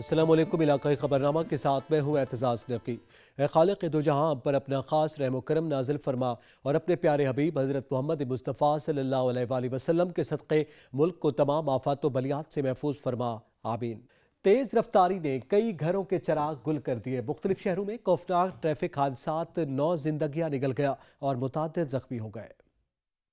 السلام علیکم، علاقائی خبرنامہ کے ساتھ میں ہوں اعتزاز نقی۔ اے خالق دو جہاں، ہم پر اپنا خاص رحم و کرم نازل فرما اور اپنے پیارے حبیب حضرت محمد مصطفیٰ صلی اللہ علیہ وآلہ وسلم کے صدقے ملک کو تمام آفات و بلیات سے محفوظ فرما، آمین۔ تیز رفتاری نے کئی گھروں کے چراغ گل کر دیے۔ مختلف شہروں میں خوفناک ٹریفک حادثات، 9 زندگیاں نگل گیا اور متعدد زخمی ہو گئے۔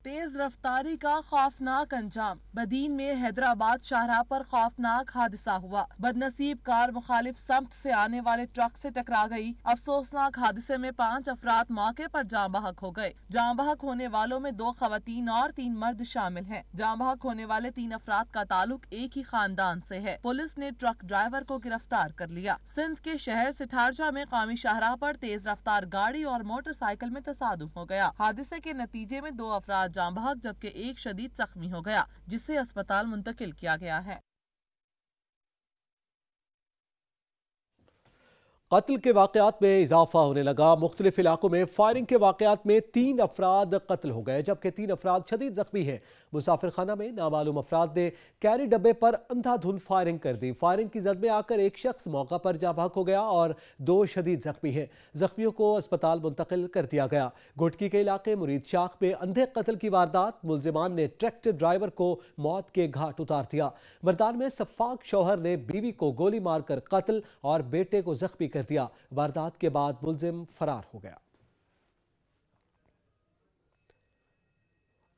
تیز رفتاری کا خوفناک انجام۔ بدین میں حیدرآباد شاہراہ پر خوفناک حادثہ ہوا۔ بدنصیب کار مخالف سمت سے آنے والے ٹرک سے ٹکرا گئی۔ افسوسناک حادثے میں 5 افراد موقع پر جاں بحق ہو گئے۔ جاں بحق ہونے والوں میں 2 خواتین اور 3 مرد شامل ہیں۔ جاں بحق ہونے والے 3 افراد کا تعلق ایک ہی خاندان سے ہے۔ پولیس نے ٹرک ڈرائیور کو گرفتار کر لیا۔ سندھ کے شہر سٹھارجہ میں قومی شاہراہ پر تیز رفتار گاڑی اور موٹر سائیکل میں تصادم ہو گیا۔ حادثے کے نتیجے میں 2 افراد جاں بحق جبکہ ایک شدید زخمی ہو گیا، جسے اسپتال منتقل کیا گیا ہے۔ قتل کے واقعات میں اضافہ ہونے لگا۔ مختلف علاقوں میں فائرنگ کے واقعات میں 3 افراد قتل ہو گئے جبکہ 3 افراد شدید زخمی ہیں۔ مسافر خانہ میں نامعلوم افراد نے کیری ڈبے پر اندھا دھند فائرنگ کر دی۔ فائرنگ کی زد میں آ کر ایک شخص موقع پر جاں بحق ہو گیا اور 2 شدید زخمی ہیں۔ زخمیوں کو اسپتال منتقل کر دیا گیا۔ گھٹکی کے علاقے مرید شاخ میں اندھے قتل کی واردات، ملزمان نے ٹریکٹر ڈرائیور کو موت کے گھاٹ اتار دیا۔ مردان میں سفاک شوہر نے بیوی کو گولی مار کر قتل اور بیٹے کو زخمی کر دیا۔ واردات کے بعد ملزم فرار ہو گیا۔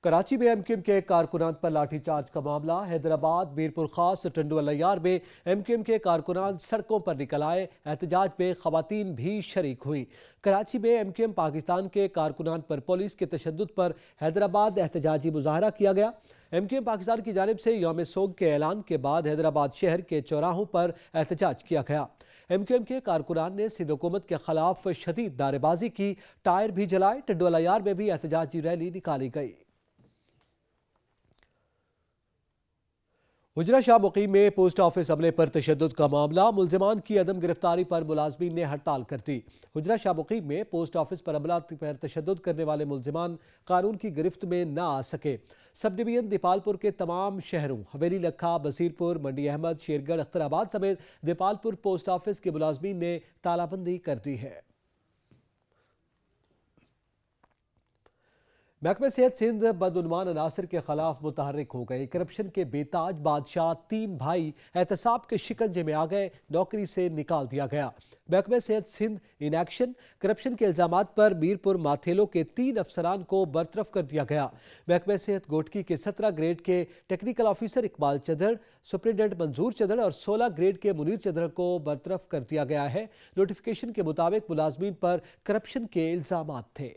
کراچی میں ایم کیو ایم کے کارکنان پر لاٹھی چارج کا معاملہ۔ حیدرآباد، میرپور خاص، ٹنڈو العیار میں ایم کیو ایم کے کارکنان سڑکوں پر نکل آئے۔ احتجاج میں خواتین بھی شریک ہوئیں۔ کراچی میں ایم کیو ایم پاکستان کے کارکنان پر پولیس کے تشدد پر حیدرآباد احتجاجی مظاہرہ کیا گیا۔ ایم کیو ایم پاکستان کی جانب سے یوم سوگ کے اعلان کے بعد حیدرآباد شہر کے چوراہوں پر احتجاج کیا گیا۔ ایم کیو ایم کے کارکنان نے سندھ حکومت کے خلاف شدید نعرے بازی کی، ٹائر بھی جلائے۔ ٹنڈو العیار میں بھی احتجاجی ریلی نکالی گئی۔ حجرہ شاہ مقیم میں پوسٹ آفس عملے پر تشدد کا معاملہ۔ ملزمان کی عدم گرفتاری پر ملازمین نے ہڑتال کر دی۔ حجرہ شاہ مقیم میں پوسٹ آفس پر عملہ پر تشدد کرنے والے ملزمان قانون کی گرفت میں نہ آ سکے۔ سب ڈویژن دیپال پور کے تمام شہروں حویلی لکھا، بصیر پور، منڈی احمد، شیرگڑھ، اختر آباد سمیت دیپال پور پوسٹ آفس کے ملازمین نے تالہ بندی کر دی ہے۔ محکمہ صحت سندھ بدعنوان عناصر کے خلاف متحرک ہو گئے۔ کرپشن کے بے تاج بادشاہ 3 بھائی احتساب کے شکنجے میں آ گئے، نوکری سے نکال دیا گیا۔ محکمہ صحت سندھ ان ایکشن۔ کرپشن کے الزامات پر میرپور ماتھیلو کے 3 افسران کو برطرف کر دیا گیا۔ محکمہ صحت گوٹکی کے 17 گریڈ کے ٹیکنیکل آفیسر اقبال چدھر، سپرنٹینڈنٹ منظور چدھر اور 16 گریڈ کے منیر چدھر کو برطرف کر دیا گیا ہے۔ نوٹیفیکیشن کے مطابق ملازمین پر کرپشن کے الزامات تھے۔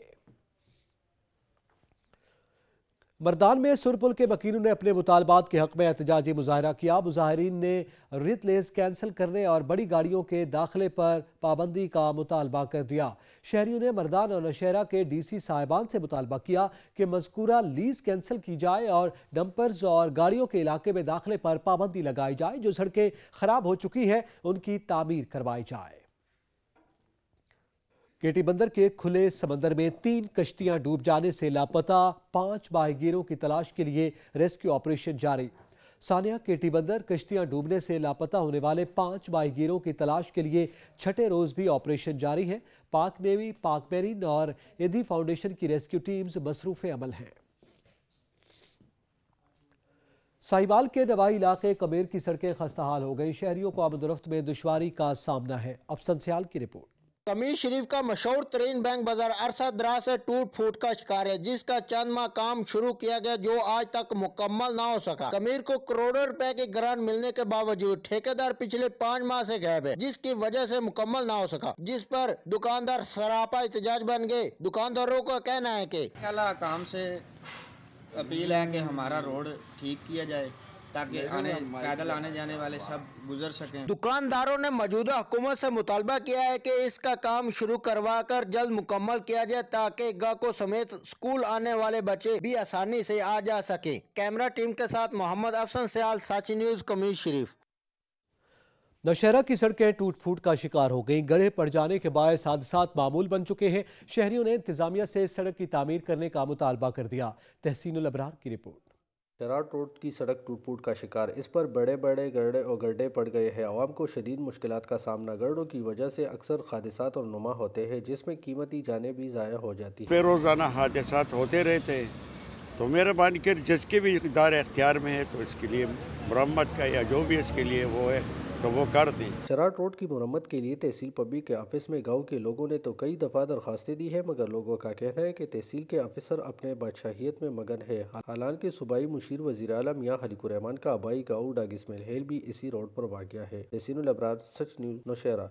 مردان میں سرپل کے مکینوں نے اپنے مطالبات کے حق میں احتجاجی مظاہرہ کیا۔ مظاہرین نے ریت لیز کینسل کرنے اور بڑی گاڑیوں کے داخلے پر پابندی کا مطالبہ کر دیا۔ شہریوں نے مردان اور نوشہرہ کے ڈی سی صاحبان سے مطالبہ کیا کہ مذکورہ لیز کینسل کی جائے اور ڈمپرز اور گاڑیوں کے علاقے میں داخلے پر پابندی لگائی جائے۔ جو سڑکیں خراب ہو چکی ہیں ان کی تعمیر کروائی جائے۔ کیٹی بندر کے کھلے سمندر میں 3 کشتیاں ڈوب جانے سے لاپتہ 5 ماہی گیروں کی تلاش کے لیے ریسکیو آپریشن جاری۔ ثانیہ، کیٹی بندر کشتیاں ڈوبنے سے لاپتہ ہونے والے 5 ماہی گیروں کی تلاش کے لیے 6 روز بھی آپریشن جاری ہے۔ پاک نیوی، پاک میرین اور ایدھی فاؤنڈیشن کی ریسکیو ٹیمز مصروف عمل ہیں۔ ساہیوال کے نواحی علاقے کمیر کی سڑکیں خستہ حال ہو گئی۔ شہریوں کو آمد و رفت میں دشواری کا سامنا ہے۔ افسن سیال کی رپورٹ۔ کمیر شریف کا مشہور ترین بینک بازار عرصہ دراز سے ٹوٹ پھوٹ کا شکار ہے، جس کا چند ماہ کام شروع کیا گیا جو آج تک مکمل نہ ہو سکا۔ کمیر کو کروڑوں روپے کی گرانٹ ملنے کے باوجود ٹھیکیدار پچھلے 5 ماہ سے غائب ہے، جس کی وجہ سے مکمل نہ ہو سکا، جس پر دکاندار سراپا احتجاج بن گئے۔ دکانداروں کا کہنا ہے کہ اعلیٰ حکام سے اپیل ہے کہ ہمارا روڈ ٹھیک کیا جائے تاکہ پیدل آنے جانے والے سب گزر سکیں۔ دکانداروں نے موجودہ حکومت سے مطالبہ کیا ہے کہ اس کا کام شروع کروا کر جلد مکمل کیا جائے تاکہ گاہکوں سمیت اسکول آنے والے بچے بھی آسانی سے آ جا سکیں۔ کیمرہ ٹیم کے ساتھ محمد افسن سیال، ساچی نیوز، کمیر شریف۔ نوشہرہ کی سڑکیں ٹوٹ پھوٹ کا شکار ہو گئیں۔ گڑھے پڑ جانے کے باعث حادثات معمول بن چکے ہیں۔ شہریوں نے انتظامیہ سے سڑک کی تعمیر کرنے کا مطالبہ کر دیا۔ تحسین الابرار کی رپورٹ۔ چراٹ روڈ کی سڑک ٹوٹ پھوٹ کا شکار، اس پر بڑے بڑے گڑھے اور گڈھے پڑ گئے ہیں۔ عوام کو شدید مشکلات کا سامنا، گڑھوں کی وجہ سے اکثر حادثات اور نما ہوتے ہیں جس میں قیمتی جانیں بھی ضائع ہو جاتی ہیں۔ روزانہ حادثات ہوتے رہتے ہیں، تو مہربانی کر جس کے بھی اقدار اختیار میں ہے تو اس کے لیے مرمت کا یا جو بھی اس کے لیے وہ ہے تو وہ کر دیں۔ چراٹ روڈ کی مرمت کے لیے تحصیل پبلک کے آفس میں گاؤں کے لوگوں نے تو کئی دفعہ درخواستیں دی ہیں، مگر لوگوں کا کہنا ہے کہ تحصیل کے افسر اپنے بادشاہیت میں مگن ہے۔ حالانکہ صوبائی مشیر وزیر اعلیٰ میاں خلیق الرحمان کا آبائی گاؤں ڈاگ اسماعیل ہیل بھی اسی روڈ پر واقع ہے۔ تحسین الابرار، سچ نیوز، نوشہرہ۔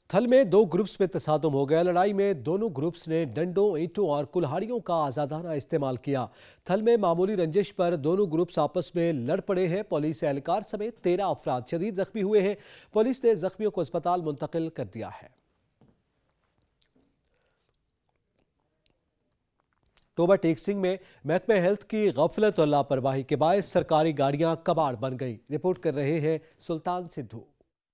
تھل میں دو گروپس میں تصادم ہو گیا۔ لڑائی میں دونوں گروپس نے ڈنڈوں، اینٹوں اور کلہاڑیوں کا آزادانہ استعمال کیا۔ تھل میں معمولی رنجش پر دونوں گروپس آپس میں لڑ پڑے ہیں۔ پولیس اہلکار سمیت 13 افراد شدید زخمی ہوئے ہیں۔ پولیس نے زخمیوں کو اسپتال منتقل کر دیا ہے۔ ٹوبہ ٹیکسنگ میں محکمہ ہیلتھ کی غفلت اور لاپرواہی کے باعث سرکاری گاڑیاں کباڑ بن گئی۔ رپورٹ کر رہے ہیں سلطان سدھو۔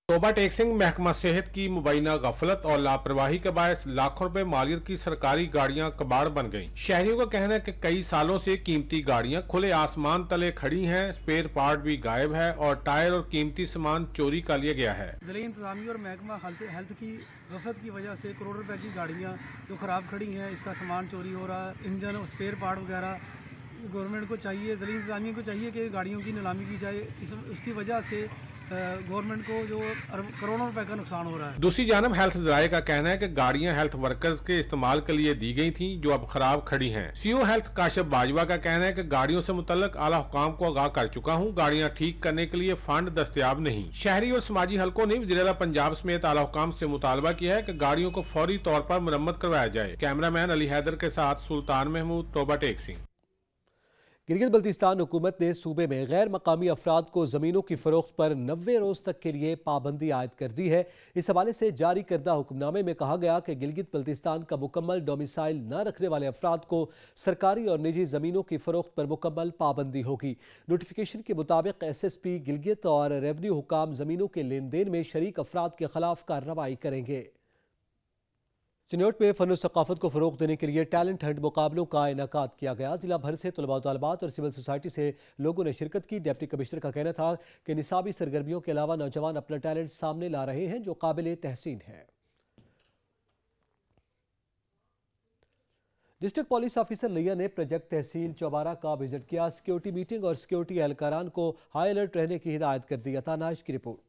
ٹوبہ ٹیکسنگ محکمہ صحت کی مبینہ غفلت اور لاپرواہی کے باعث لاکھوں روپے مالیت کی سرکاری گاڑیاں کباڑ بن گئیں۔ شہریوں کا کہنا ہے کہ کئی سالوں سے قیمتی گاڑیاں کھلے آسمان تلے کھڑی ہیں، اسپیئر پارٹ بھی غائب ہے اور ٹائر اور قیمتی سامان چوری کر لیا گیا ہے۔ ضلعی انتظامیہ اور محکمہ ہیلتھ کی غفلت کی وجہ سے کروڑ روپے کی گاڑیاں جو خراب کھڑی ہیں، اس کا سامان چوری ہو رہا ہے، انجن اور اسپیئر پارٹ وغیرہ۔ گورنمنٹ کو چاہیے، ضلعی انتظامیہ کو چاہیے کہ گاڑیوں کی نیلامی کی جائے۔ اس کی وجہ سے گورنمنٹ کو جو کروڑوں روپے کا نقصان ہو رہا ہے۔ دوسری جانب ہیلتھ ذرائع کا کہنا ہے کہ گاڑیاں ہیلتھ ورکرز کے استعمال کے لیے دی گئی تھیں جو اب خراب کھڑی ہیں۔ سی او ہیلتھ کاشف باجوہ کا کہنا ہے کہ گاڑیوں سے متعلق اعلیٰ حکام کو آگاہ کر چکا ہوں، گاڑیاں ٹھیک کرنے کے لیے فنڈ دستیاب نہیں۔ شہری اور سماجی حلقوں نے وزیر اعلیٰ پنجاب سمیت اعلیٰ حکام سے مطالبہ کیا ہے کہ گاڑیوں کو فوری طور پر مرمت کروایا جائے۔ کیمرہ مین علی حیدر کے ساتھ سلطان محمود، ٹوبہ ٹیکسنگ۔ گلگت بلتستان حکومت نے صوبے میں غیر مقامی افراد کو زمینوں کی فروخت پر 90 روز تک کے لیے پابندی عائد کر دی ہے۔ اس حوالے سے جاری کردہ حکم نامے میں کہا گیا کہ گلگت بلتستان کا مکمل ڈومیسائل نہ رکھنے والے افراد کو سرکاری اور نجی زمینوں کی فروخت پر مکمل پابندی ہوگی۔ نوٹیفیکیشن کے مطابق ایس ایس پی گلگت اور ریونیو حکام زمینوں کے لین دین میں شریک افراد کے خلاف کارروائی کریں گے۔ چنوٹ میں فن و ثقافت کو فروغ دینے کے لیے ٹیلنٹ ہنٹ مقابلوں کا انعقاد کیا گیا۔ ضلع بھر سے طلباء و طالبات اور سول سوسائٹی سے لوگوں نے شرکت کی۔ ڈپٹی کمشنر کا کہنا تھا کہ نصابی سرگرمیوں کے علاوہ نوجوان اپنا ٹیلنٹ سامنے لا رہے ہیں جو قابل تحسین ہے۔ ڈسٹرکٹ پولیس آفیسر لیا نے پروجیکٹ تحصیل چوبارہ کا وزٹ کیا۔ سیکیورٹی میٹنگ اور سیکیورٹی اہلکاران کو ہائی الرٹ رہنے کی ہدایت کر دی۔ تاناش کی رپورٹ۔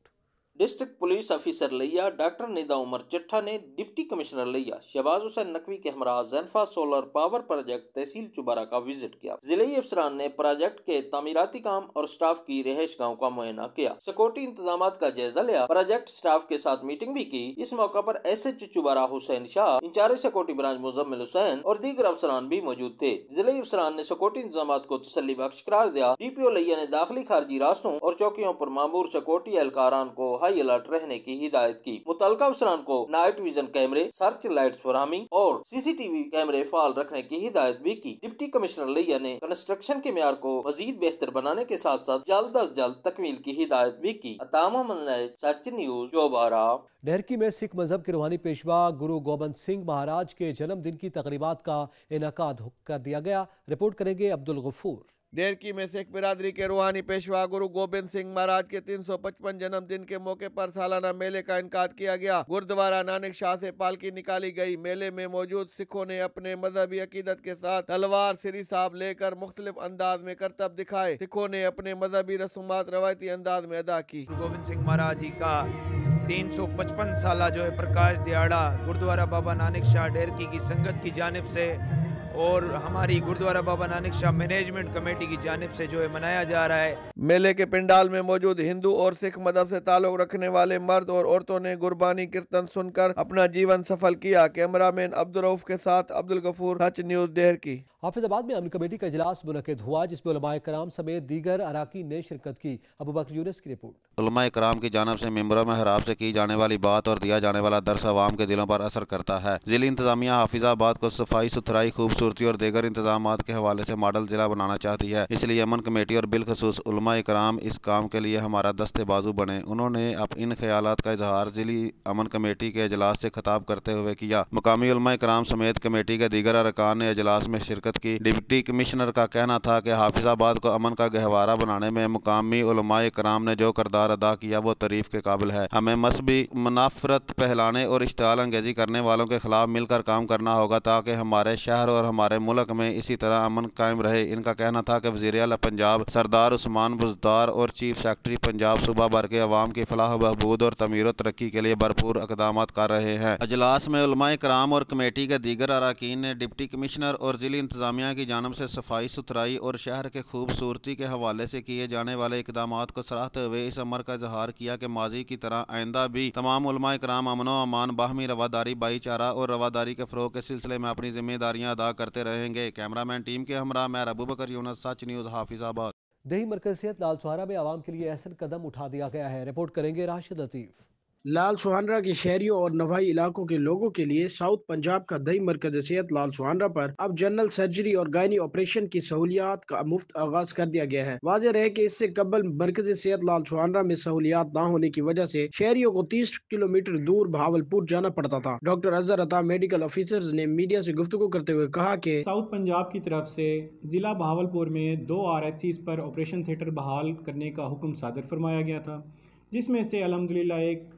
ڈسٹرکٹ پولیس آفیسر لیا ڈاکٹر ندا عمر چٹھا نے ڈپٹی کمشنر لیا شہباز حسین نقوی کے ہمراہ زینفا سولر پاور پروجیکٹ تحصیل چوبارہ کا وزٹ کیا۔ ضلعی افسران نے پروجیکٹ کے تعمیراتی کام اور سٹاف کی رہائش گاہوں کا معائنہ کیا، سیکورٹی انتظامات کا جائزہ لیا، پروجیکٹ سٹاف کے ساتھ میٹنگ بھی کی۔ اس موقع پر S H Chaubara Hussain Shah, incharge security branch Muzammil حسین اور دیگر افسران بھی موجود تھے۔ ضلعی افسران نے سیکورٹی انتظامات کو تسلی بخش قرار دیا۔ ڈی پی او لیا نے داخلی خارجی راستوں اور چوکیوں پر مامور سیکورٹی اہلکاران کو ہائی الرٹ رہنے کی ہدایت کی۔ متعلقہ افسران کو نائٹ ویژن کیمرے، سرچ لائٹس فراہمی اور سی سی ٹی وی کیمرے فعال رکھنے کی ہدایت بھی کی۔ ڈپٹی کمشنر لیا نے کنسٹرکشن کے معیار کو مزید بہتر بنانے کے ساتھ ساتھ جلد از جلد تکمیل کی ہدایت بھی کی۔ عطامہ منائے، سچ نیوز، چوبارہ۔ ڈھرکی میں سکھ مذہب کے روحانی پیشوا گرو گوبند سنگھ مہاراج کے جنم دن کی تقریبات کا انعقاد کر دیا گیا۔ رپورٹ کریں گے عبدالغفور۔ ڈھیرکی میں سکھ برادری کے روحانی پیشوا گرو گوبند سنگھ مہاراج کے 355 جنم دن کے موقع پر سالانہ میلے کا انعقاد کیا گیا۔ گردوارہ نانک شاہ سے پالکی نکالی گئی۔ میلے میں موجود سکھوں نے اپنے مذہبی عقیدت کے ساتھ تلوار، سری صاحب لے کر مختلف انداز میں کرتب دکھائے۔ سکھوں نے اپنے مذہبی رسومات روایتی انداز میں ادا کی۔ گرو گوبند سنگھ مہاراج جی کا 355 سالہ جو ہے پرکاش دیہاڑا گردوارہ بابا نانک شاہ ڈھیرکی کی سنگت کی جانب سے اور ہماری گردوارہ بابا نانک شاہ مینجمنٹ کمیٹی کی جانب سے جو ہے منایا جا رہا ہے۔ میلے کے پنڈال میں موجود ہندو اور سکھ مذہب سے تعلق رکھنے والے مرد اور عورتوں نے قربانی کیرتن سن کر اپنا جیون سفل کیا۔ کیمرہ مین عبدالرؤف کے ساتھ عبدالغفور، سچ نیوز، ڈھیرکی۔ حافظ آباد میں امن کمیٹی کا اجلاس منعقد ہوا جس میں علماء کرام سمیت دیگر اراکین نے شرکت کی۔ ابوبکر یونس کی رپورٹ۔ علماء کرام کی جانب سے ممبروں میں حرام سے کی جانے والی بات اور دیا جانے والا درس عوام کے دلوں پر اثر کرتا ہے۔ ضلعی انتظامیہ حافظ آباد کو صفائی ستھرائی، خوبصورتی اور دیگر انتظامات کے حوالے سے ماڈل ضلع بنانا چاہتی ہے، اس لیے امن کمیٹی اور بالخصوص علماء کرام اس کام کے لیے ہمارا دستے بازو بنے۔ انہوں نے ان خیالات کا اظہار ضلعی امن کمیٹی کے اجلاس سے خطاب کرتے ہوئے کیا۔ مقامی علماء کرام سمیت کمیٹی کے دیگر ارکان نے اجلاس میں شرکت शिरकत की। डिप्टी कमिश्नर का कहना था कि हाफिजाबाद को अमन का गहवारा बनाने में मुकामी उलमाए कराम ने जो किरदार अदा किया वो तारीफ के काबिल है। हमें मजहबी मुनाफरत फैलाने और इश्तिआल अंगेजी करने वालों के खिलाफ मिलकर काम करना होगा ताकि हमारे शहर और हमारे मुल्क में इसी तरह अमन कायम रहे। इनका कहना था कि वज़ीर आला पंजाब सरदार उस्मान बुज़दार और चीफ सेक्रेटरी पंजाब सूबा भर के अवाम की फलाह बहबूद और तमीर और तरक्की के लिए भरपूर इक़दामात कर रहे हैं। अजलास में उलमाए कराम और कमेटी के दीगर अरकान ने डिप्टी कमिश्नर और ज़िली इंतज़ामिया की जानिब से सफाई सुथराई और शहर के खूबसूरती के हवाले से किए जाने वाले इक़दामात को सराहते हुए इस अमर का इजहार किया कि माजी की तरह आइंदा भी तमाम उलमाए कराम अमन व अमान, बाहमी रवादारी, भाईचारा और रवादारी के फ़रोग़ के सिलसिले में अपनी जिम्मेदारियाँ अदा करते रहेंगे। कैमरामैन टीम के हमरा मैं अबूबकर यूनुस, सच न्यूज़, हाफिजाबाद। दही मरकज़ियत लाल सुहारा में आवाम के लिए अहसन कदम उठा दिया गया है। रिपोर्ट करेंगे राशिद लतीफ़। लाल सुहानरा के शहरियों और नवाई इलाकों के लोगों के लिए साउथ पंजाब का दही मरकज़ सेहत लाल सुहानरा पर अब जनरल सर्जरी और गायनी ऑपरेशन की सहूलियात का मुफ्त आगाज कर दिया गया है। वाज़ेह रहे कि इससे कबल मरकज़ सेहत लाल सुहानरा में सहूलियात न होने की वजह से शहरियों को 30 किलोमीटर दूर बहावलपुर जाना पड़ता था। डॉक्टर अजहर अता मेडिकल ऑफिसर्स ने मीडिया से गुफ्तगू करते हुए कहा कि साउथ पंजाब की तरफ से जिला बहावलपुर में 2 RHCs पर ऑपरेशन थिएटर बहाल करने का हुक्म सादर फरमाया गया था, जिसमें से अल्हम्दुलिल्लाह एक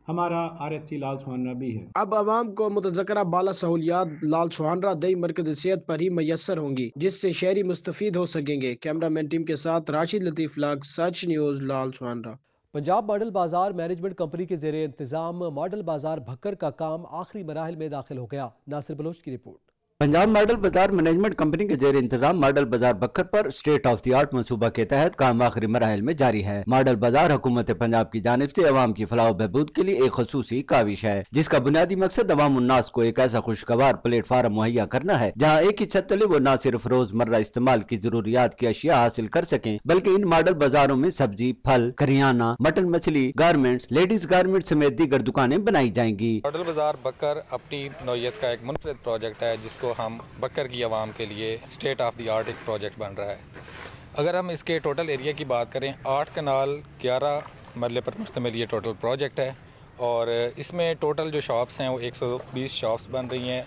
हमारा RHC लाल सुहानरा भी है। अब आवाम को मुतज़क्करा बाला सहूलियात लाल सुहानरा दही मरकज़ सेहत पर ही मैसर होंगी, जिससे शहरी मुस्तफीद हो सकेंगे। कैमरामैन टीम के साथ राशिद लतीफ़ लाग, सच न्यूज़, लाल सुहानरा। पंजाब मॉडल बाजार मैनेजमेंट कंपनी के ज़ेरे इंतज़ाम मॉडल बाजार भक्कर का काम आखिरी मराहिल में दाखिल हो गया। नासिर बलोच की रिपोर्ट। पंजाब मॉडल बाजार मैनेजमेंट कंपनी के जेर इंतजाम मॉडल बाजार बक्कर पर स्टेट ऑफ द आर्ट मनसूबा के तहत काम आखिरी मराहिल में जारी है। मॉडल बाजार हुकूमत पंजाब की जानिब से अवाम की फलाह बहबूद के लिए एक खसूसी काविश है, जिसका बुनियादी मकसद अवाम उन्नास को एक ऐसा खुशगवार प्लेटफार्म मुहैया करना है जहाँ एक ही छत तले वो न सिर्फ रोजमर्रा इस्तेमाल की जरूरियात की अशिया हासिल कर सकें, बल्कि इन मॉडल बाजारों में सब्जी, फल, करियाना, मटन, मछली, गारमेंट्स, लेडीज गारमेंट समेत दीगर दुकानें बनाई जाएंगी। मॉडल बाजार बक्कर अपनी नौयत का एक मुनफरिद प्रोजेक्ट है, जिसको हम बक्कर की आवाम के लिए स्टेट ऑफ द आर्ट एक प्रोजेक्ट बन रहा है। अगर हम इसके टोटल एरिया की बात करें, 8 कनाल 11 मरले पर मुश्तमिल ये टोटल प्रोजेक्ट है और इसमें टोटल जो शॉप्स हैं वो 120 शॉप्स बन रही हैं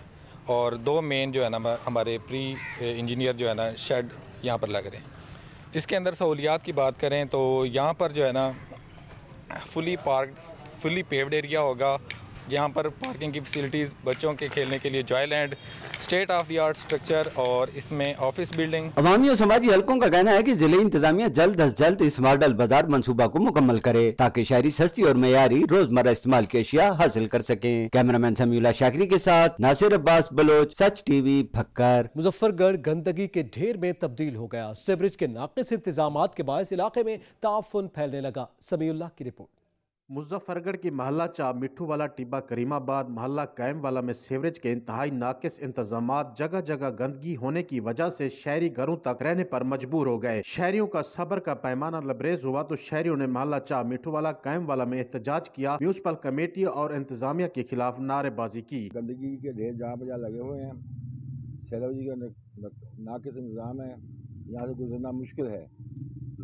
और 2 मेन जो है ना हमारे प्री इंजीनियर जो है ना शेड यहाँ पर लग रहे हैं। इसके अंदर सहूलियात की बात करें तो यहाँ पर जो है ना फुली पेव्ड एरिया होगा, जहाँ पर पार्किंग की फैसिलिटीज़, बच्चों के खेलने के लिए Joy land, state of the art structure और इसमें ऑफिस बिल्डिंग। अवामी और समाजी हलकों का कहना है कि जिले इंतजामिया जल्द अज जल्द इस मॉडल बाजार मंसूबा को मुकम्मल करे ताकि शहरी सस्ती और मयारी रोजमर्रा इस्तेमाल की अशिया हासिल कर सकें। कैमरामैन समीउल्लाह शाकरी के साथ नासिर अब्बास बलोच, सच टीवी, भक्कर। मुजफ्फरगढ़ गंदगी के ढेर में तब्दील हो गया। सीवरेज के नाकिस इंतजामात के बायस इलाके में ताफुन फैलने लगा। समीउल्लाह की रिपोर्ट। मुजफ्फरगढ़ की महल्ला चा मिट्ठू वाला टिब्बा करीमाबाद महल्ला कैम वाला में सीवरेज के इंतहाई नाकिस इंतजामात, जगह जगह गंदगी होने की वजह से शहरी घरों तक रहने पर मजबूर हो गए। शहरियों का सब्र का पैमाना लबरेज हुआ तो शहरियों ने महल्ला चा मिट्ठू वाला कैम वाला में एहतजाज किया, म्यूनसिपल कमेटी और इंतजामिया के खिलाफ नारेबाजी की। गंदगी के ढेर जहाँ बजा लगे हुए हैं, सीवरेज का नाकिस इंतजाम है, यहाँ से गुजरना मुश्किल है,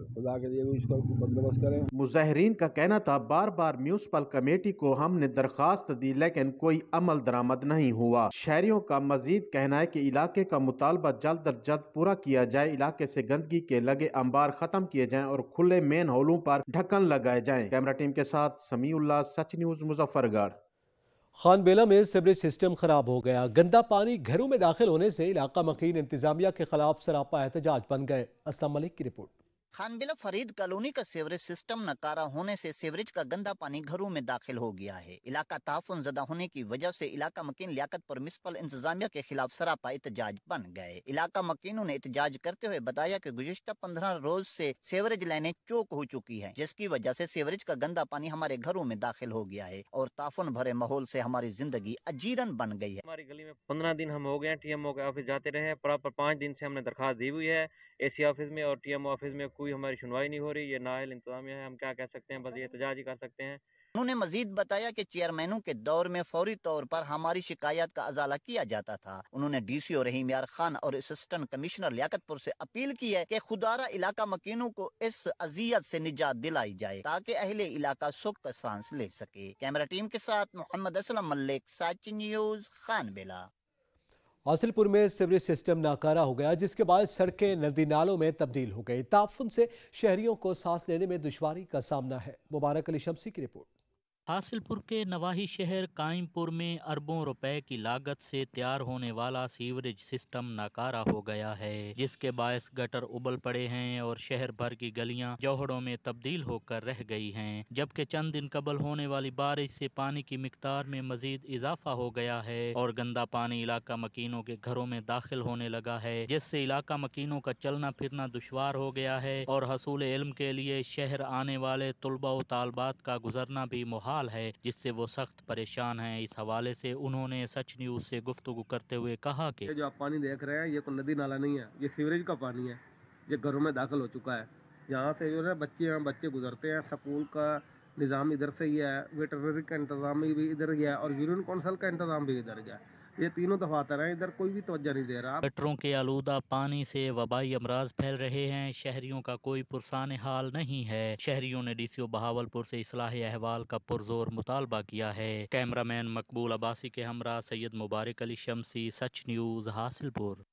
खुदा के लिए इसका बंदोबस्त करें। मुजाहिरीन का कहना था बार बार म्यूनसिपल कमेटी को हमने दरखास्त दी लेकिन कोई अमल दरामद नहीं हुआ। शहरियों का मजीद कहना है कि इलाके का मुतालबा जल्द अज जल्द पूरा किया जाए, इलाके से गंदगी के लगे अंबार खत्म किए जाएं और खुले मेन होलों पर ढक्कन लगाए जाएं। कैमरा टीम के साथ समीउल्लाह, सच न्यूज़, मुजफ्फरगढ़। खानबेला में सीवरेज सिस्टम खराब हो गया। गंदा पानी घरों में दाखिल होने से इलाका मकीन इंतजामिया के खिलाफ सरापा एहतजाज बन गए। अस्लम मलिक की रिपोर्ट। खानबेला फरीद कॉलोनी का सीवरेज सिस्टम नकारा होने से सीवरेज का गंदा पानी घरों में दाखिल हो गया है। इलाका ताफुन ज़दा होने की वजह से इलाका मकीन लियाकत पर म्युनिसिपल इंतजामिया के खिलाफ सरापा एहतजाज बन गए। इलाका मकीनों ने एहतजाज करते हुए बताया कि गुज़िश्ता 15 रोज से सीवरेज लाइनें चौक हो चुकी है, जिसकी वजह से सीवरेज का गंदा पानी हमारे घरों में दाखिल हो गया है और ताफुन भरे माहौल से हमारी जिंदगी अजीरन बन गई है। हमारी गली में 15 दिन हम हो गए TMO के ऑफिस जाते रहे, प्रॉपर 5 दिन से हमने दरखास्त दी हुई है। AC ऑफिस में और TMO ऑफिस में कोई हमारी सुनवाई नहीं हो रही। ये नाअहल इंतजामिया है, हम क्या कह सकते हैं, बस ये एहतजाज ही कर सकते हैं। उन्होंने मजीद बताया कि चेयरमैनों के दौर में फौरी तौर पर हमारी शिकायत का अजाला किया जाता था। उन्होंने DCO रहीम यार खान और असिस्टेंट कमिश्नर लियाकतपुर से अपील की है कि खुदारा इलाका मकीनों को इस अजियत से निजात दिलाई जाए ताकि अहले इलाका सुख का सांस ले सके। कैमरा टीम के साथ मोहम्मद असलम मलिक, सच न्यूज़, खानबेला। हासिलपुर में सीवरेज सिस्टम नाकारा हो गया, जिसके बाद सड़कें नदी नालों में तब्दील हो गई। ताफुन से शहरियों को सांस लेने में दुश्वारी का सामना है। मुबारक अली शमसी की रिपोर्ट। हासिलपुर के नवाही शहर काइमपुर में अरबों रुपए की लागत से तैयार होने वाला सीवरेज सिस्टम नाकारा हो गया है, जिसके बायस गटर उबल पड़े हैं और शहर भर की गलियां जौहड़ों में तब्दील होकर रह गई हैं। जबकि चंद दिन कबल होने वाली बारिश से पानी की मिकदार में मजीद इजाफा हो गया है और गंदा पानी इलाका मकीनों के घरों में दाखिल होने लगा है, जिससे इलाका मकीनों का चलना फिरना दुश्वार हो गया है और हसूल इल्म के लिए शहर आने वाले तुलबा व तालबात का गुजरना भी मुहाल है, जिससे वो सख्त परेशान हैं। इस हवाले से उन्होंने सच न्यूज़ से गुफ्तगू करते हुए कहा कि जो आप पानी देख रहे हैं ये कोई नदी नाला नहीं है, ये सीवरेज का पानी है, ये घरों में दाखिल हो चुका है। यहाँ से जो है बच्चे गुजरते हैं, स्कूल का निज़ाम इधर से ही है, वेटरनरी का इंतज़ाम भी इधर ही है और यूनियन कौंसिल का इंतज़ाम भी इधर है। ये तीनों दफातर हैं, इधर कोई भी तवज्जो नहीं दे रहा। गटरों के आलूदा पानी से वबाई अमराज फैल रहे हैं। शहरियों का कोई पुरसान हाल नहीं है। शहरियों ने डीसीओ बहावलपुर से इस्लाह अहवाल का पुरजोर मुतालबा किया है। कैमरामैन मकबूल अब्बासी के हमरा सैयद मुबारक अली शमसी, सच न्यूज़, हासिलपुर।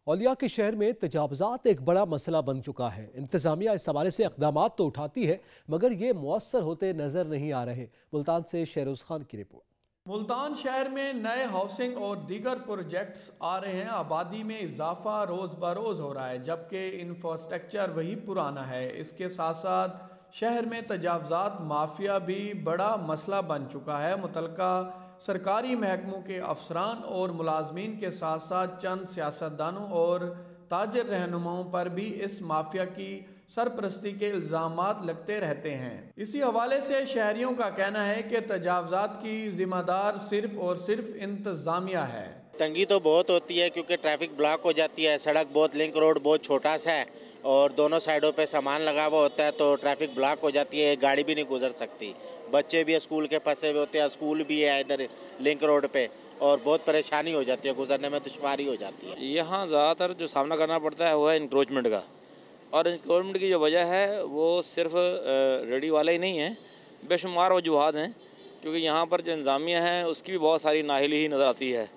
औलिया के शहर में तजावुज़ात एक बड़ा मसला बन चुका है। इंतज़ामिया इस हवाले से इक़दामात तो उठाती है, मगर ये मुअस्सर होते नज़र नहीं आ रहे। मुल्तान से शहरोज़ खान की रिपोर्ट। मुल्तान शहर में नए हाउसिंग और दीगर प्रोजेक्ट्स आ रहे हैं। आबादी में इजाफा रोज़ बरोज़ हो रहा है, जबकि इंफ्रास्ट्रक्चर वही पुराना है। इसके साथ साथ शहर में तजावुज़ात माफिया भी बड़ा मसला बन चुका है। मुतलका सरकारी महकमों के अफसरान और मुलाजमीन के साथ साथ चंद सियासतदानों और ताजर रहनुमाओं पर भी इस माफिया की सरपरस्ती के इल्ज़ामात लगते रहते हैं। इसी हवाले से शहरियों का कहना है कि तजावुज़ात की ज़िम्मेदार सिर्फ और सिर्फ इंतज़ामिया है। तंगी तो बहुत होती है क्योंकि ट्रैफिक ब्लॉक हो जाती है, सड़क बहुत लिंक रोड बहुत छोटा सा है और दोनों साइडों पे सामान लगा हुआ होता है, तो ट्रैफिक ब्लॉक हो जाती है, गाड़ी भी नहीं गुजर सकती। बच्चे भी स्कूल के फंसे हुए होते हैं, स्कूल भी है इधर लिंक रोड पे और बहुत परेशानी हो जाती है, गुजरने में दुश्वारी हो जाती है। यहाँ ज़्यादातर जो सामना करना पड़ता है वो है इंक्रोचमेंट का, और इंक्रोचमेंट की जो वजह है वो सिर्फ रेडी वाले ही नहीं है, बेशुमार वजूहात हैं। क्योंकि यहाँ पर जो इंतज़ामिया है उसकी भी बहुत सारी नाहिली ही नज़र आती है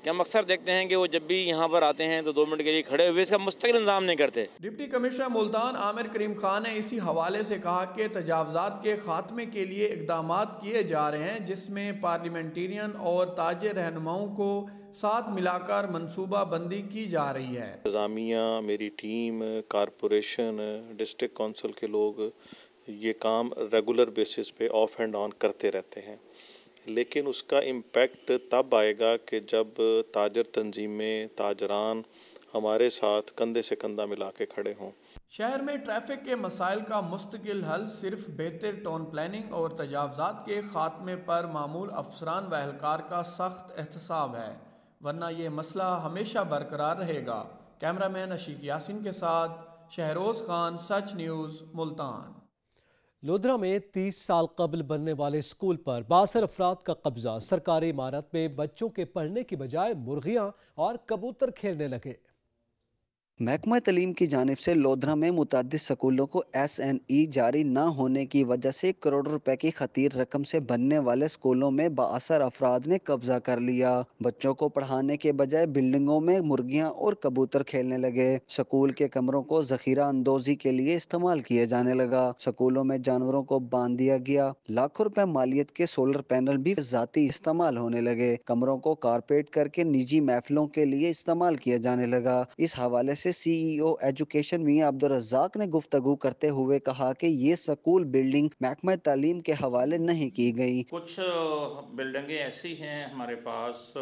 कि हम अक्सर देखते हैं कि वो जब भी यहाँ पर आते हैं तो 2 मिनट के लिए खड़े हुए इसका मुस्तकिल इंतजाम नहीं करते। डिप्टी कमिश्नर मुल्तान आमिर करीम खान ने इसी हवाले से कहा कि तजावुज़ात के खात्मे के लिए इक़दामात किए जा रहे हैं, जिसमें पार्लियामेंटेरियन और ताजे रहनुमाओं को साथ मिलाकर मनसूबा बंदी की जा रही है। इंतज़ामिया, मेरी टीम, कारपोरेशन, डिस्ट्रिक्ट कौंसिल के लोग ये काम रेगुलर बेसिस पे ऑफ एंड ऑन करते रहते हैं, लेकिन उसका इम्पैक्ट तब आएगा कि जब ताजर तंजीमें, ताजरान हमारे साथ कंधे से कंधा मिला के खड़े हों। शहर में ट्रैफिक के मसाइल का मुस्तकिल हल सिर्फ बेहतर टाउन प्लानिंग और तजावुज़ात के खात्मे पर मामूल अफसरान व एहलकार का सख्त एहतसाब है, वरना ये मसला हमेशा बरकरार रहेगा। कैमरामैन अशीक यासिन के साथ शहरोज़ खान, सच न्यूज़, मुल्तान। लोधरा में 30 साल कबल बनने वाले स्कूल पर 62 अफराद का कब्जा। सरकारी इमारत में बच्चों के पढ़ने की बजाय मुर्गियां और कबूतर खेलने लगे। महकमा तालीम की जानिब से लोधरा में मुतअद्दिद स्कूलों को SNE जारी न होने की वजह से करोड़ों रुपए की खतीर रकम से बनने वाले स्कूलों में बाअसर अफराद ने कब्जा कर लिया। बच्चों को पढ़ाने के बजाय बिल्डिंगों में मुर्गियां और कबूतर खेलने लगे। स्कूल के कमरों को जखीरा अंदोजी के लिए इस्तेमाल किया जाने लगा। स्कूलों में जानवरों को बांध दिया गया। लाखों रुपए मालियत के सोलर पैनल भी जाती इस्तेमाल होने लगे। कमरों को कारपेट करके निजी महफिलों के लिए इस्तेमाल किया जाने लगा। इस हवाले से CEO एजुकेशन मियां अब्दुल रज़ाक ने गुफ्तगू करते हुए कहा कि ये स्कूल बिल्डिंग महकमा तालीम के हवाले नहीं की गई। कुछ बिल्डिंगें ऐसी हैं हमारे पास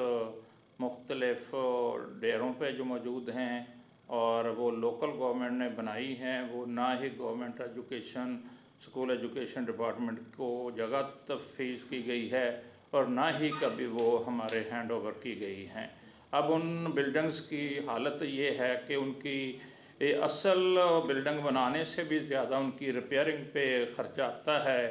मुख्तलिफ डेरों पे जो मौजूद हैं और वो लोकल गवर्नमेंट ने बनाई हैं, वो ना ही government education school education department को जगह तफवीज़ की गई है और ना ही कभी वो हमारे हैंड ओवर की गई हैं। अब उन बिल्डिंग्स की हालत ये है कि उनकी असल बिल्डिंग बनाने से भी ज़्यादा उनकी रिपेयरिंग पे ख़र्चा आता है।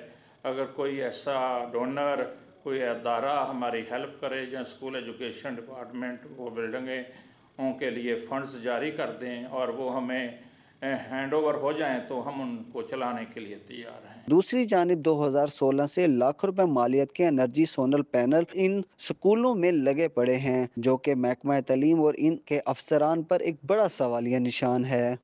अगर कोई ऐसा डोनर, कोई अदारा हमारी हेल्प करे या स्कूल एजुकेशन डिपार्टमेंट वो बिल्डिंगों के लिए फ़ंड्स जारी कर दें और वो हमें हैंड ओवर हो जाएं तो हम उनको चलाने के लिए तैयार हैं। दूसरी जानिब 2016 से लाख रुपए मालियत के एनर्जी सोलर पैनल इन स्कूलों में लगे पड़े हैं, जो कि महकमा तालीम और इनके अफसरान पर एक बड़ा सवालिया निशान है।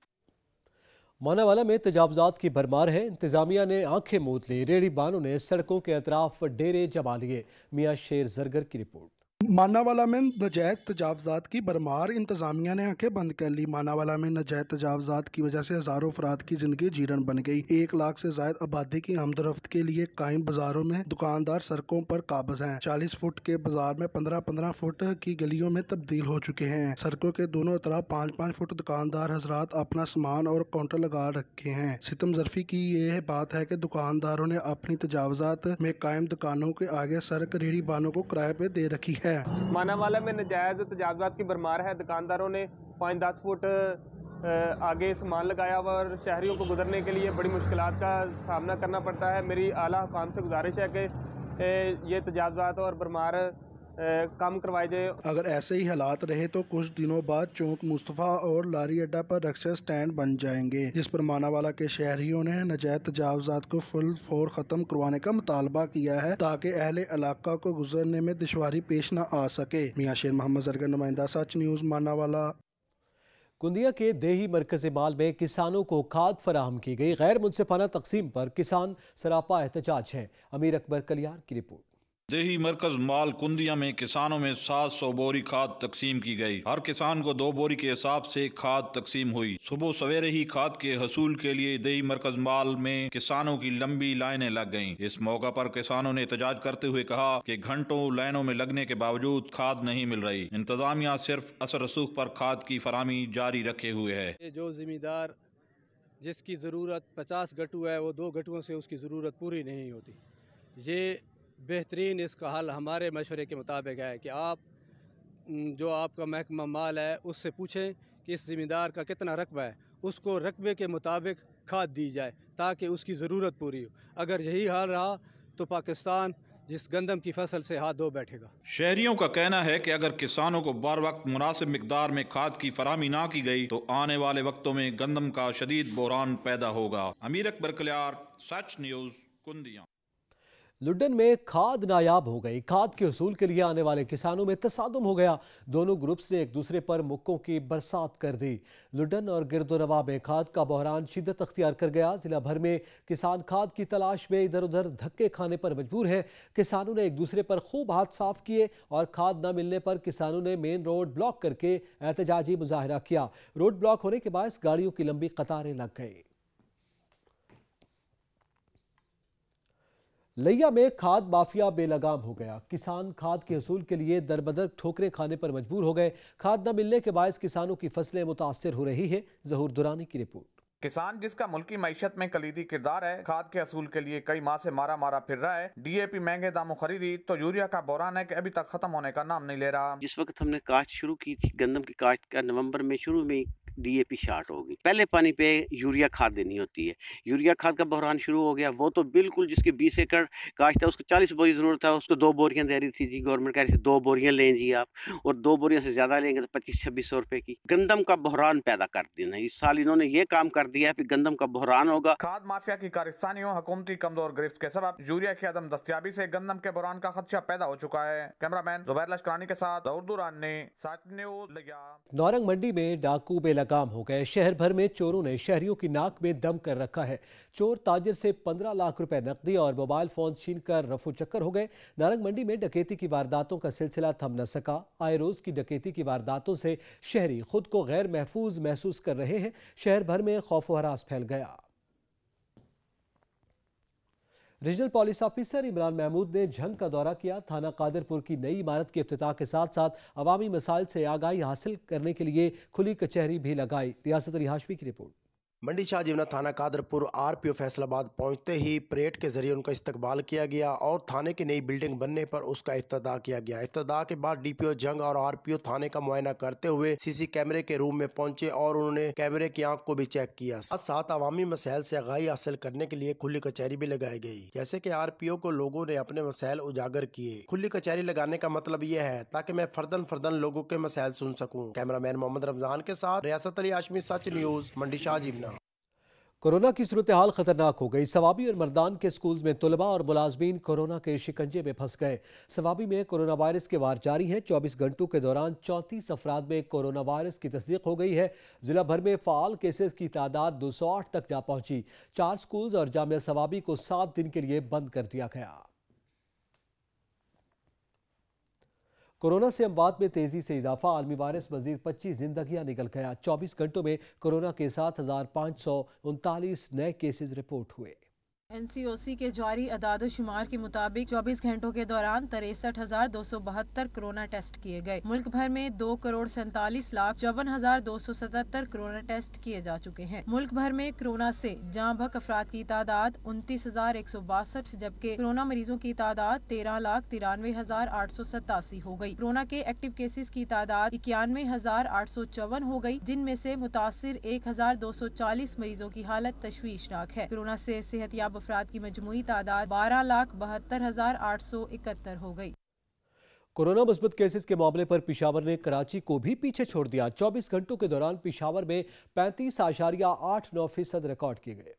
मानावाला में तजावुजात की भरमार है। इंतजामिया ने आंखें मूंद ली। रेहड़ी बानों ने सड़कों के अतराफ डेरे जमा लिए। मियां शेर जरगर की रिपोर्ट। मानावाला में नजायज तजावजात की भरमार। इंतजामिया ने आंखें बंद कर ली। मानावाला में नजायज तजावजात की वजह से हजारों अफराद की जिंदगी जीरण बन गई। 1 लाख से ज्यादा आबादी की हमदरफ्त के लिए कायम बाजारों में दुकानदार सड़कों पर काबिज हैं। 40 फुट के बाजार में 15-15 फुट की गलियों में तब्दील हो चुके हैं। सड़कों के दोनों तरफ 5-5 फुट दुकानदार हजरात अपना सामान और काउंटर लगा रखे हैं। सितम जरफी की यह बात है कि दुकानदारों ने अपनी तजावजात में कायम दुकानों के आगे सड़क रेहड़ी बानों को किराए पे दे रखी है। मानावाला में नजायज तजावजात की भरमार है। दुकानदारों ने 5-10 फुट आगे सामान लगाया हुआ और शहरियों को गुजरने के लिए बड़ी मुश्किलात का सामना करना पड़ता है। मेरी आला हुकाम से गुजारिश है कि ये तजावजात और भरमार कम करवाए जाए। अगर ऐसे ही हालात रहे तो कुछ दिनों बाद चौक मुस्तफ़ा और लारी अड्डा पर रक्षा स्टैंड बन जाएंगे, जिस पर मानावाला के शहरियों ने नजायज तजावजात को फुल फौर ख़त्म करवाने का मुतालबा किया है, ताकि अहले इलाका को गुजरने में दुश्वारी पेश न आ सके। मियां शेर मोहम्मद जरगर, नुमाइंदा सच न्यूज़, मानावाला। कुंदिया के देही मरकज़ माल में किसानों को खाद फराहम की गई। गैर मुनसिफाना तकसीम पर किसान सरापा एहतजाज हैं। अमीर अकबर कलियार की रिपोर्ट। देही मरकज माल कुंदिया में किसानों में 700 बोरी खाद तकसीम की गई। हर किसान को 2 बोरी के हिसाब से खाद तकसीम हुई। सुबह सवेरे ही खाद के हसूल के लिए देही मरकज माल में किसानों की लंबी लाइनें लग गईं। इस मौका पर किसानों ने एहतजाज करते हुए कहा कि घंटों लाइनों में लगने के बावजूद खाद नहीं मिल रही। इंतजामिया सिर्फ असर रसूख पर खाद की फराहमी जारी रखे हुए है। जो जिम्मेदार जिसकी ज़रूरत 50 गट्टू है, वो 2 गट्टुओं से उसकी ज़रूरत पूरी नहीं होती। ये बेहतरीन इसका हल हमारे मशवरे के मुताबिक है कि आप जो आपका महकमा माल है उससे पूछें कि इस ज़िम्मेदार का कितना रकबा है, उसको रकबे के मुताबिक खाद दी जाए ताकि उसकी ज़रूरत पूरी हो। अगर यही हाल रहा तो पाकिस्तान जिस गंदम की फसल से हाथ धो बैठेगा। शहरियों का कहना है कि अगर किसानों को बर वक्त मुनासिब मिकदार में खाद की फराहमी ना की गई तो आने वाले वक्तों में गंदम का शदीद बहरान पैदा होगा। अमीर अकबर कलियार, सच न्यूज़, कुंदिया। लुड्डन में खाद नायाब हो गई। खाद के हसूल के लिए आने वाले किसानों में तसादुम हो गया। दोनों ग्रुप्स ने एक दूसरे पर मुक्कों की बरसात कर दी। लुड्डन और गिरदोनवा में खाद का बहरान शिद्दत अख्तियार कर गया। जिला भर में किसान खाद की तलाश में इधर उधर धक्के खाने पर मजबूर हैं। किसानों ने एक दूसरे पर खूब हाथ साफ किए और खाद न मिलने पर किसानों ने मेन रोड ब्लॉक करके एहतजाजी मुजाहरा किया। रोड ब्लॉक होने के बायस गाड़ियों की लंबी कतारें लग गई। लिया में खाद माफिया बेलगाम हो गया। किसान खाद के हसूल के लिए दरबदर ठोकरें खाने पर मजबूर हो गए। खाद न मिलने के बायस किसानों की फसलें मुतासर हो रही है। जहूर दुरानी की रिपोर्ट। किसान जिसका मुल्की मईशत में कलीदी किरदार है, खाद के हसूल के लिए कई माह से मारा फिर रहा है। डीएपी महंगे दामों खरीदी तो यूरिया का बहरान है कि अभी तक खत्म होने का नाम नहीं ले रहा। जिस वक्त हमने काश्त शुरू की थी, गंदम की काश्त का नवंबर में शुरू में डीएपी शार्ट हो गई। पहले पानी पे यूरिया खाद देनी होती है। यूरिया खाद का बहरान शुरू हो गया। वो तो बिल्कुल जिसके 20 एकड़ काश्त है उसको 40 बोरी जरूरत है, उसको 2 बोरियां दे रही थी जी गवर्नमेंट। कह रही थी 2 बोरियां लें जी आप, और 2 बोरियां से ज्यादा लेंगे तो 2500-2600 रुपए की। गंदम का बहरान पैदा कर देना इस साल इन्होंने ये काम कर दिया है कि गंदम का बहरान होगा। खाद माफिया की कारस्तानियों, हुकूमती कमजोर गिरफ्त के सबब यूरिया की अदम दस्तियाबी से गंदम के बहरान का खदशा पैदा हो चुका है। कैमरामैन जुबैर लश्करानी के साथ जहूर दुरानी, सच न्यूज़, लिया। नौरंग मंडी में डाकू बेलगाम हो गए। शहर भर में चोरों ने शहरियों की नाक में दम कर रखा है। चोर ताजिर से 15 लाख रुपए नकदी और मोबाइल फोन छीन कर रफू चक्कर हो गए। नारंग मंडी में डकैती की वारदातों का सिलसिला थम न सका। आए रोज की डकैती की वारदातों से शहरी खुद को गैर महफूज महसूस कर रहे हैं। शहर भर में खौफ व हरास फैल गया। Regional police officer Imran Mahmood ने झंग का दौरा किया। थाना कादरपुर की नई इमारत के इफ्तिताह के साथ साथ अवामी मसाइल से आगाही हासिल करने के लिए खुली कचहरी भी लगाई। रियासत हाशमी की रिपोर्ट। मंडी शाह जीवना थाना कादरपुर आरपीओ फैसलाबाद पहुंचते ही परेड के जरिए उनका इस्तकबाल किया गया और थाने की नई बिल्डिंग बनने पर उसका इफ्तिताह किया गया। इफ्तिताह के बाद डीपीओ जंग और आरपीओ थाने का मुआयना करते हुए सीसी कैमरे के रूम में पहुंचे और उन्होंने कैमरे की आंख को भी चेक किया। साथ अवामी मसाइल से आगाही हासिल करने के लिए खुली कचहरी भी लगाई गई। जैसे कि आरपीओ को लोगों ने अपने मसाइल उजागर किए। खुली कचहरी लगाने का मतलब यह है ताकि मैं फर्दन लोगों के मसाइल सुन सकूं। कैमरामैन मोहम्मद रमजान के साथ रियासत अली हाशमी, सच न्यूज, मंडी शाह जीवना। कोरोना की सूरत हाल खतरनाक हो गई। सवाबी और मर्दान के स्कूल्स में तलबा और मुलाजमीन कोरोना के शिकंजे में फंस गए। सवाबी में कोरोना वायरस के वार जारी है। 24 घंटों के दौरान 34 अफराद में कोरोना वायरस की तस्दीक हो गई है। जिला भर में फाल केसेस की तादाद 208 तक जा पहुंची। 4 स्कूल्स और जामिया सवाबी को 7 दिन के लिए बंद कर दिया गया। कोरोना से अमवात में तेजी से इजाफा। आलमी वायरस मजीद 25 जिंदगियां निकल गया। 24 घंटों में कोरोना के 7,539 नए केसेस रिपोर्ट हुए। NCOC के जारी अदाद शुमार के मुताबिक 24 घंटों के दौरान 63,272 कोरोना टेस्ट किए गए। मुल्क भर में 2,47,54,277 कोरोना टेस्ट किए जा चुके हैं। मुल्क भर में कोरोना से जाँ बहक अफराद की तादाद 29,162 जबकि कोरोना मरीजों की तादाद 13,93,887 हो गई। कोरोना के एक्टिव केसेस की तादाद 91,854 हो गई, जिनमें से मुतासिर 1,240 मरीजों की हालत तशवीशनाक है। कोरोना से सेहतयाब अफराद की मजमूई तादाद 12,72,871 हो गई। कोरोना मुस्बत केसेस के मामले पर पेशावर ने कराची को भी पीछे छोड़ दिया। 24 घंटों के दौरान पेशावर में 35.89% रिकॉर्ड किए गए।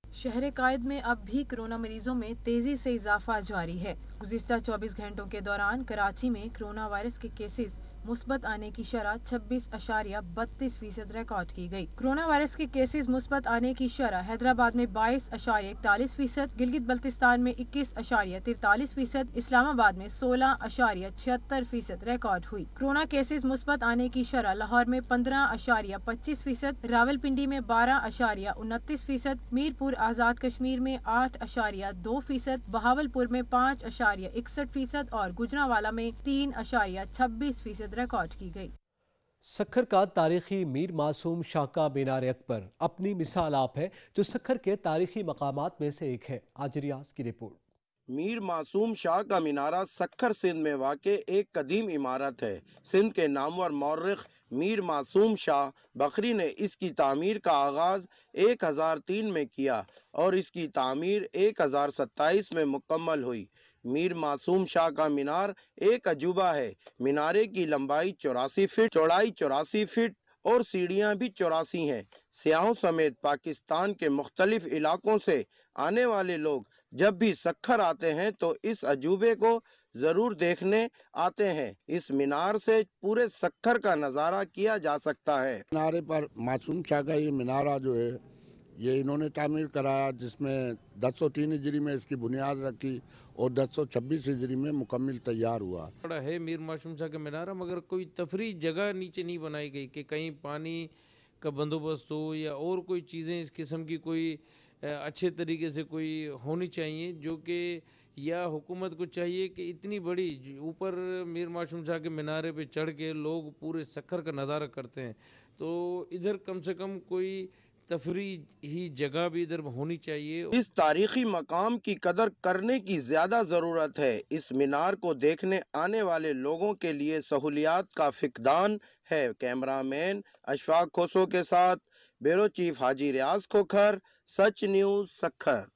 शहर कायद में अब भी कोरोना मरीजों में तेजी से इजाफा जारी है। गुज़िश्ता 24 घंटों के दौरान कराची में कोरोना वायरस के केसेस मुस्बत आने की शरह 26.32% रिकॉर्ड की गई। कोरोना वायरस के केसेस मुस्बत आने की शरह हैदराबाद में 22.41%, गिलगित बल्तिस्तान में 21.43%, इस्लामाबाद में 16.76% रिकॉर्ड हुई। कोरोना केसेस मुस्बत आने की शरह लाहौर में 15.25%, रावलपिंडी में 12.29%, मीरपुर आजाद कश्मीर में 8.2%, बहावलपुर में 5.61% और गुजरांवाला में 3.26% रिकॉर्ड की गई। सक्खर का तारीखी मीर मासूम शाह का मीनार अकबर अपनी मिसाल आप है, जो सक्खर के तारीखी मकामात में से एक है। आज रियाज की रिपोर्ट। मीर मासूम शाह का मीनारा सक्खर सिंध में वाक़े एक कदीम इमारत है। सिंध के नामवर मौर्रिख मीर मासूम शाह बखरी ने इसकी तामीर का आगाज़ 1003 में किया और इसकी तामीर 1027 में मुकम्मल हुई। मीर मासूम शाह का मीनार एक अजूबा है। मीनारे की लंबाई 84 फीट, चौड़ाई 84 फीट और सीढ़ियाँ भी 84 हैं। सियाहों समेत पाकिस्तान के मुख्तलिफ इलाकों से आने वाले लोग जब भी सक्खर आते हैं तो इस अजूबे को ज़रूर देखने आते हैं। इस मीनार से पूरे सक्खर का नज़ारा किया जा सकता है। मीनारे पर मासूम शाह का ये मीनारा जो है ये इन्होंने तामीर कराया, जिसमें 1003 हिजरी में इसकी बुनियाद रखी और 1026 हिजरी में मुकम्मल तैयार हुआ। बड़ा है मीर मासूम शाह का मीनारा, मगर कोई तफरी जगह नीचे नहीं बनाई गई कि कहीं पानी का बंदोबस्त हो या और कोई चीज़ें इस किस्म की कोई अच्छे तरीके से कोई होनी चाहिए, जो कि या हुकूमत को चाहिए कि इतनी बड़ी ऊपर मीर मासूम शाह के मीनारे पे चढ़ के लोग पूरे सक्खर का नज़ारा करते हैं, तो इधर कम से कम कोई तफरी ही जगह भी इधर होनी चाहिए। इस तारीखी मकाम की कदर करने की ज्यादा जरूरत है। इस मीनार को देखने आने वाले लोगों के लिए सहूलियात का फिकदान है। कैमरामैन अशफाक खोसो के साथ ब्यूरो चीफ हाजी रियाज खोखर, सच न्यूज सक्खर।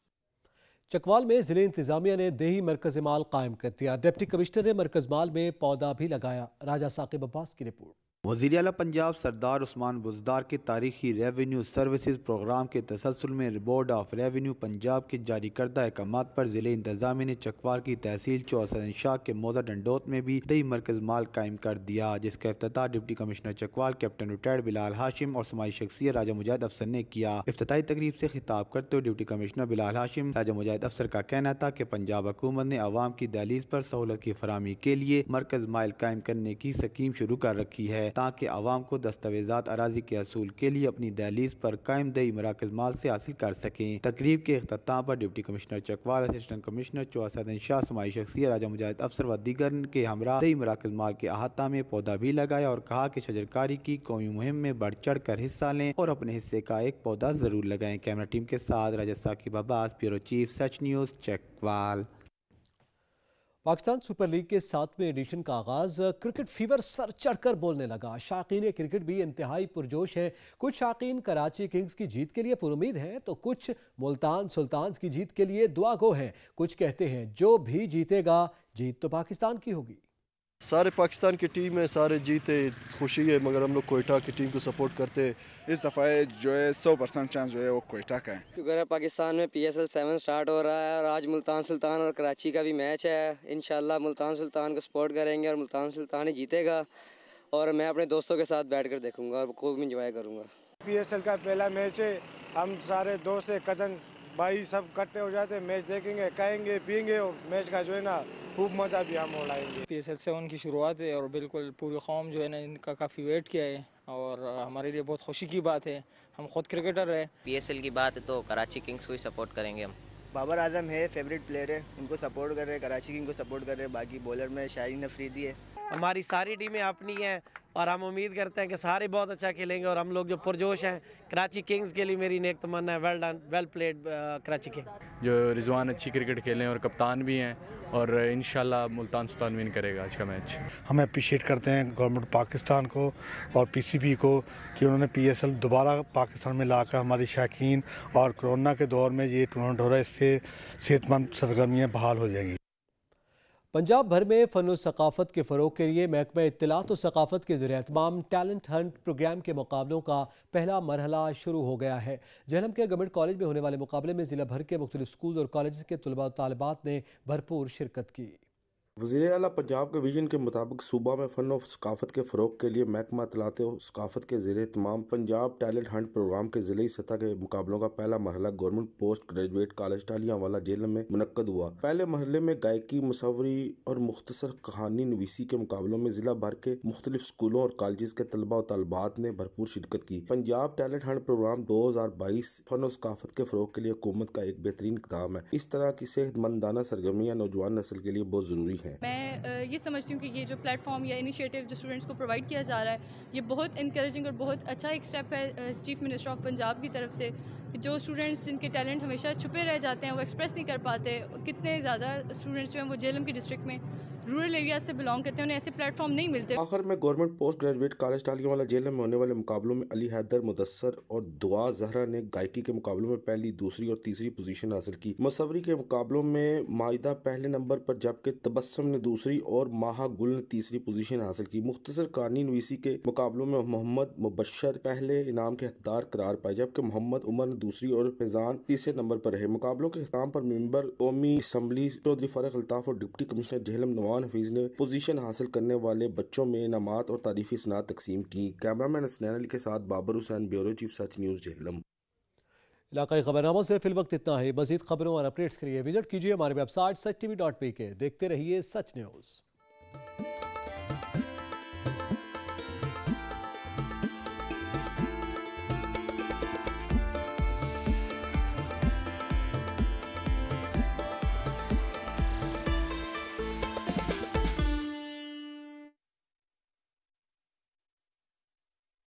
चकवाल में जिले इंतजामिया ने देही मरकज माल कायम कर दिया। डिप्टी कमिश्नर ने मरकज माल में पौधा भी लगाया। राजा साकिब अब्बास की रिपोर्ट। वज़ीर आला पंजाब सरदार उस्मान बुज़दार के तारीखी रेवेन्यू सर्विसेज प्रोग्राम के तसलसल में बोर्ड ऑफ रेवेन्यू पंजाब के जारी करदा अहकामात पर ज़िले इंतज़ामिया ने चकवाल की तहसील चौहसन शाह के मौजा डंडोत में भी दही मरकज़ माल कायम कर दिया, जिसका इफ्तिताह deputy commissioner Chakwal captain retired Bilal Hashim और समाई शख्सियत राजा मुजाहिद अफसर ने किया। इफ्तिताही तकरीब से खिताब करते हुए डिप्टी कमिश्नर बिलाल हाशिम राजा मुजाहिद अफसर का कहना था कि पंजाब हुकूमत ने आवाम की दहलीज पर सहूलत की फराहमी के लिए मरकज़ माल कायम करने की स्कीम शुरू कर रखी है। تاکہ عوام کو دستاویزات اراضی کے حصول کے لیے اپنی دہلیز پر قائم دہی مراکز مال سے حاصل کر سکیں۔ تقریب کے اختتام پر deputy commissioner Chakwal, assistant commissioner Choa Saidan Shah, سماجی شخصیت راجہ مجاہد افسر و دیگر کے ہمراہ دہی مراکز مال کے احاطہ میں پودا بھی لگایا اور کہا کہ شجرکاری کی قومی مہم میں بڑھ چڑھ کر حصہ لیں اور اپنے حصے کا ایک پودا ضرور لگائیں۔ کیمرہ ٹیم کے ساتھ Raja Saqib Abbas, bureau chief Sach News, Chakwal. Pakistan Super League کے 7ویں ایڈیشن کا آغاز، کرکٹ فیور سر چڑھ کر بولنے لگا۔ شائقین کرکٹ بھی انتہائی پرجوش ہیں۔ کچھ شائقین کراچی کنگز کی جیت کے لیے پر امید ہیں تو کچھ ملتان سلطانز کی جیت کے لیے دعا گو ہیں۔ کچھ کہتے ہیں جو بھی جیتے گا جیت تو پاکستان کی ہوگی۔ سارے پاکستان کی ٹیم ہے، سارے جیتے، خوشی ہے، مگر ہم لوگ کوئٹہ کی ٹیم کو سپورٹ کرتے۔ اس دفعہ جو ہے 100% چانس جو ہے وہ کوئٹہ کا ہے، کیونکہ پاکستان میں PSL 7 سٹارٹ ہو رہا ہے اور آج ملتان سلطان اور کراچی کا بھی میچ ہے۔ انشاءاللہ ملتان سلطان کو سپورٹ کریں گے اور ملتان سلطان ہی جیتے گا، اور میں اپنے دوستوں کے ساتھ بیٹھ کر دیکھوں گا اور خوب انجوائے کروں گا۔ PSL کا پہلا میچ ہے، ہم سارے دوست کزنس بھائی سب اکٹھے ہو جاتے ہیں، میچ دیکھیں گے، کھائیں گے، پیئیں گے اور میچ کا جو ہے نا خوب مزہ بھی ہم اڑائیں گے۔ PSL 7 کی شروعات ہے اور بالکل پوری قوم جو ہے نا ان کا کافی ویٹ کیا ہے اور ہمارے لیے بہت خوشی کی بات ہے، ہم خود کرکٹر ہیں۔ PSL کی بات ہے تو کراچی کنگز کو ہی سپورٹ کریں گے ہم۔ بابر اعظم ہے، فیوریٹ پلیئر ہے، ان کو سپورٹ کر رہے ہیں، کراچی کنگ کو سپورٹ کر رہے ہیں۔ باقی بولر میں شاہین افریدی ہے۔ ہماری ساری ٹیمیں اپنی ہیں اور ہم امید کرتے ہیں کہ سارے بہت اچھا کھیلیں گے اور ہم لوگ جو پرجوش ہیں کراچی کنگز کے لیے میری نیک تمنا ہے۔ Well done, well played Karachi king. جو رضوان اچھی کرکٹ کھیلیں اور کپتان بھی ہیں اور انشاءاللہ ملتان سلطان ون کرے گا آج کا میچ۔ ہم اپریشیٹ کرتے ہیں گورنمنٹ پاکستان کو اور PCB کو کہ انہوں نے PSL دوبارہ پاکستان میں لا کر ہماری شائقین، اور کرونا کے دور میں یہ ٹورنامنٹ ہو رہا ہے، اس سے صحت مند سرگرمیاں بحال ہو جائیں گی۔ پنجاب بھر میں فن و ثقافت کے فروغ کے لیے محکمہ اطلاعات و ثقافت کے زیر اہتمام ٹیلنٹ ہنٹ پروگرام کے مقابلوں کا پہلا مرحلہ شروع ہو گیا ہے۔ جہلم کے گورنمنٹ کالج میں ہونے والے مقابلے میں ضلع بھر کے مختلف اسکول اور کالجز کے طلباء و طالبات نے بھرپور شرکت کی۔ وزیر اعلیٰ پنجاب کے ویژن کے مطابق صوبہ میں فن و ثقافت کے فروغ کے لیے محکمہ اطلاعات و ثقافت کے زیر اہتمام پنجاب ٹیلنٹ ہنٹ پروگرام کے ضلعی سطح کے مقابلوں کا پہلا مرحلہ گورنمنٹ پوسٹ گریجویٹ کالج ٹالیاں والا جہلم میں منعقد ہوا۔ پہلے مرحلے میں گائیکی، مصوری اور مختصر کہانی نویسی کے مقابلوں میں ضلع بھر کے مختلف اسکولوں اور کالجز کے طلباء و طالبات نے بھرپور شرکت کی۔ پنجاب ٹیلنٹ ہنٹ پروگرام 2022 فن و ثقافت کے فروغ کے لیے حکومت کا ایک بہترین اقدام ہے۔ اس طرح کی صحت مندانہ سرگرمیاں نوجوان نسل کے لیے بہت ضروری ہیں۔ میں یہ سمجھتی ہوں کہ یہ جو پلیٹ فارم یا انیشیٹو جو اسٹوڈنٹس کو پرووائڈ کیا جا رہا ہے یہ بہت انکریجنگ اور بہت اچھا ایک اسٹیپ ہے چیف منسٹر آف پنجاب کی طرف سے، جو اسٹوڈنٹس جن کے ٹیلنٹ ہمیشہ چھپے رہ جاتے ہیں، وہ ایکسپریس نہیں کر پاتے۔ کتنے زیادہ اسٹوڈنٹس جو ہیں وہ جہلم کی ڈسٹرکٹ میں رورل ایریا سے بلانگ کرتے ہیں، انہیں ایسے پلیٹ فارم نہیں ملتے۔ آخر میں گورنمنٹ پوسٹ گریجویٹ کالج ٹالیاں والا جہلم میں ہونے والے مقابلوں میں علی حیدر، مدثر اور دعا زہرا نے گائیکی کے مقابلوں میں پہلی، دوسری اور تیسری پوزیشن حاصل کی۔ مصوری کے مقابلوں میں مائدہ پہلے نمبر پر جبکہ تبسم نے دوسری اور ماہا گل نے تیسری پوزیشن حاصل کی۔ مختصر کہانی نویسی کے مقابلوں میں محمد مبشر پہلے انعام کے حقدار قرار پائے جبکہ محمد عمر نے دوسری اور فیضان تیسرے نمبر پر رہے۔ مقابلوں کے اختتام پر ممبر قومی اسمبلی چودھری فارغ الطاف اور ڈپٹی کمشنر جہلم نوان حفیظ نے پوزیشن حاصل کرنے والے بچوں میں انعامات اور تعریفی اسناد تقسیم کی۔ کیمرامین حسنین علی کے ساتھ بابر حسین، bureau chief Sach news, Jhelum. علاقائی خبرناموں سے فی الوقت اتنا ہے۔ مزید خبروں اور اپڈیٹس کے لیے وزٹ کیجیے ہماری ویب سائٹ sach tv.pk۔ دیکھتے رہیے سچ نیوز۔